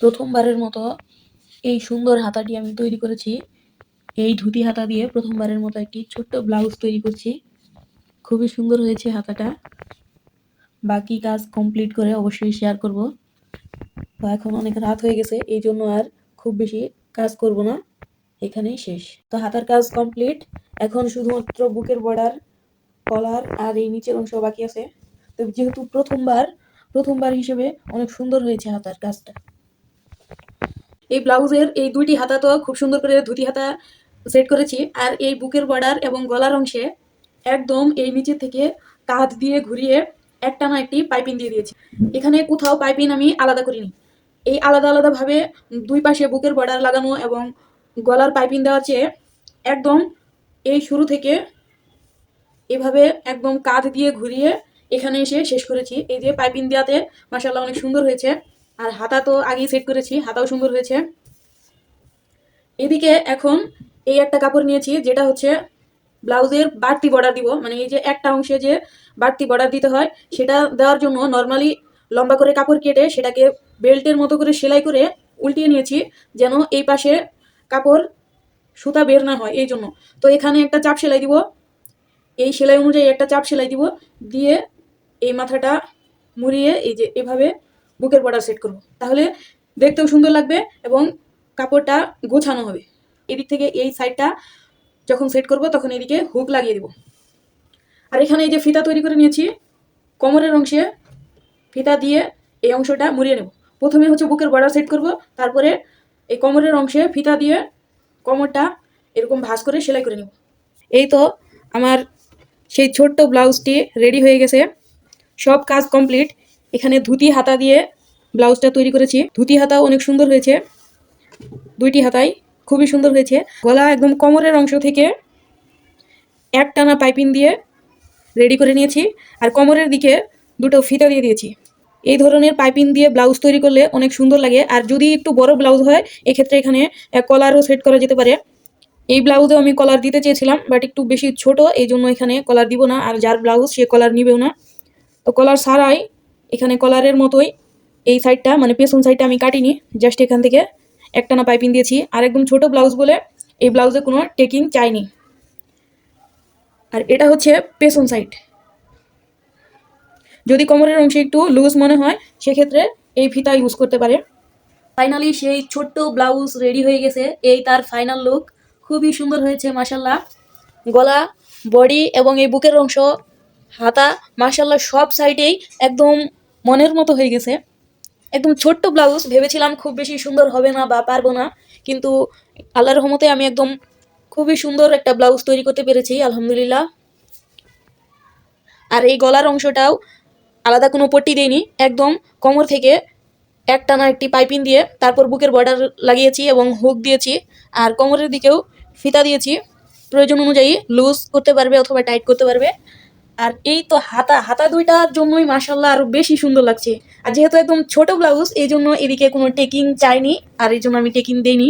প্রথমবারের মতো এই সুন্দর হাতাটি আমি তৈরি করেছি। এই ধুতি হাতা দিয়ে প্রথমবারের মতো একটি ছোট্ট ব্লাউজ তৈরি করছি। খুবই সুন্দর হয়েছে হাতাটা। বাকি কাজ কমপ্লিট করে অবশ্যই শেয়ার করব। তো এখন অনেক রাত হয়ে গেছে, এই জন্য আর খুব বেশি কাজ করব না, এখানেই শেষ। তো হাতার কাজ কমপ্লিট। এখন শুধুমাত্র বুকের বর্ডার, কলার আর এই নিচের অংশ বাকি আছে। তো যেহেতু প্রথমবার হিসেবে অনেক সুন্দর হয়েছে হাতার কাজটা। এই ব্লাউজের এই দুইটি হাতা তো খুব সুন্দর করে ধুতি হাতা সেট করেছি, আর এই বুকের বর্ডার এবং গলার অংশে একদম এই নিচে থেকে কাঁধ দিয়ে ঘুরিয়ে একটানা একটি পাইপিং দিয়ে দিয়েছি। এখানে কোথাও পাইপিং আমি আলাদা করিনি। এই আলাদা আলাদাভাবে দুই পাশে বুকের বর্ডার লাগানো এবং গলার পাইপিং দেওয়ার চেয়ে একদম এই শুরু থেকে এভাবে একদম কাঁধ দিয়ে ঘুরিয়ে এখানে এসে শেষ করেছি। এই যে পাইপিং দেওয়াতে মাশাআল্লাহ অনেক সুন্দর হয়েছে। আর হাতা তো আগেই সেট করেছি, হাতাও সুন্দর হয়েছে। এদিকে এখন এই একটা কাপড় নিয়েছি, যেটা হচ্ছে ব্লাউজের বাড়তি বর্ডার দিব, মানে এই যে একটা অংশে যে বাড়তি বর্ডার দিতে হয় সেটা দেওয়ার জন্য নর্মালি লম্বা করে কাপড় কেটে সেটাকে বেল্টের মতো করে সেলাই করে উল্টিয়ে নিয়েছি, যেন এই পাশে কাপড় সুতা বের না হয় এই জন্য। তো এখানে একটা চাপ সেলাই দিব, এই সেলাই অনুযায়ী একটা চাপ সেলাই দিব, দিয়ে এই মাথাটা মুড়িয়ে এই যে এভাবে বুকের বর্ডার সেট করব। তাহলে দেখতেও সুন্দর লাগবে এবং কাপড়টা গোছানো হবে। এদিক থেকে এই সাইডটা যখন সেট করব তখন এদিকে হুক লাগিয়ে দেব। আর এখানে এই যে ফিতা তৈরি করে নিয়েছি, কোমরের অংশে ফিতা দিয়ে এই অংশটা মুড়িয়ে নেব। প্রথমে হচ্ছে বুকের বর্ডার সেট করব, তারপরে এই কোমরের অংশে ফিতা দিয়ে কোমরটা এরকম ভাঁজ করে সেলাই করে নেব। এই তো আমার সেই ছোট্ট ব্লাউজটি রেডি হয়ে গেছে, সব কাজ কমপ্লিট। এখানে ধুতি হাতা দিয়ে ব্লাউজটা তৈরি করেছি। ধুতি হাতাও অনেক সুন্দর হয়েছে, দুইটি হাতাই খুবই সুন্দর হয়েছে। গলা একদম কোমরের অংশ থেকে একটানা পাইপিং দিয়ে রেডি করে নিয়েছি, আর কোমরের দিকে দুটো ফিতা দিয়ে দিয়েছি। এই ধরনের পাইপিং দিয়ে ব্লাউজ তৈরি করলে অনেক সুন্দর লাগে। আর যদি একটু বড় ব্লাউজ হয় এক্ষেত্রে এখানে কলারও সেট করা যেতে পারে। এই ব্লাউজেও আমি কলার দিতে চেয়েছিলাম, বাট একটু বেশি ছোট, এই জন্য এখানে কলার দিব না। আর যার ব্লাউজ সে কলার নিবেও না। তো কলার ছাড়াই এখানে কলারের মতোই এই সাইডটা, মানে পেছন সাইডটা আমি কাটিনি, জাস্ট এখান থেকে একটানা পাইপিং দিয়েছি। আর একদম ছোট ব্লাউজ বলে এই ব্লাউজে কোনো টেকিং চাইনি। আর এটা হচ্ছে পেছন সাইড। যদি কোমরের অংশে একটু লুজ মনে হয় সেক্ষেত্রে এই ফিতা ইউজ করতে পারে। ফাইনালি সেই ছোট্ট ব্লাউজ রেডি হয়ে গেছে, এই তার ফাইনাল লুক। খুবই সুন্দর হয়েছে মাশাল্লাহ। গলা, বডি এবং এই বুকের অংশ, হাতা, মাশাল্লাহ সব সাইডেই একদম মনের মতো হয়ে গেছে। একদম ছোট্ট ব্লাউজ, ভেবেছিলাম খুব বেশি সুন্দর হবে না বা পারবো না, কিন্তু আল্লাহর রহমতে আমি একদম খুবই সুন্দর একটা ব্লাউজ তৈরি করতে পেরেছি আলহামদুলিল্লাহ। আর এই গলার অংশটাও আলাদা কোনো পট্টি দেইনি, একদম কোমর থেকে একটানা একটি পাইপিং দিয়ে তারপর বুকের বর্ডার লাগিয়েছি এবং হুক দিয়েছি। আর কোমরের দিকেও ফিতা দিয়েছি, প্রয়োজন অনুযায়ী লুজ করতে পারবে অথবা টাইট করতে পারবে। আর এই তো হাতা দুইটার জন্যই মাশাল্লাহ আরো বেশি সুন্দর লাগছে। আর যেহেতু একদম ছোট ব্লাউজ এই জন্য এদিকে কোনো টেকিং চাইনি, আর এই জন্য আমি টেকিং দেইনি।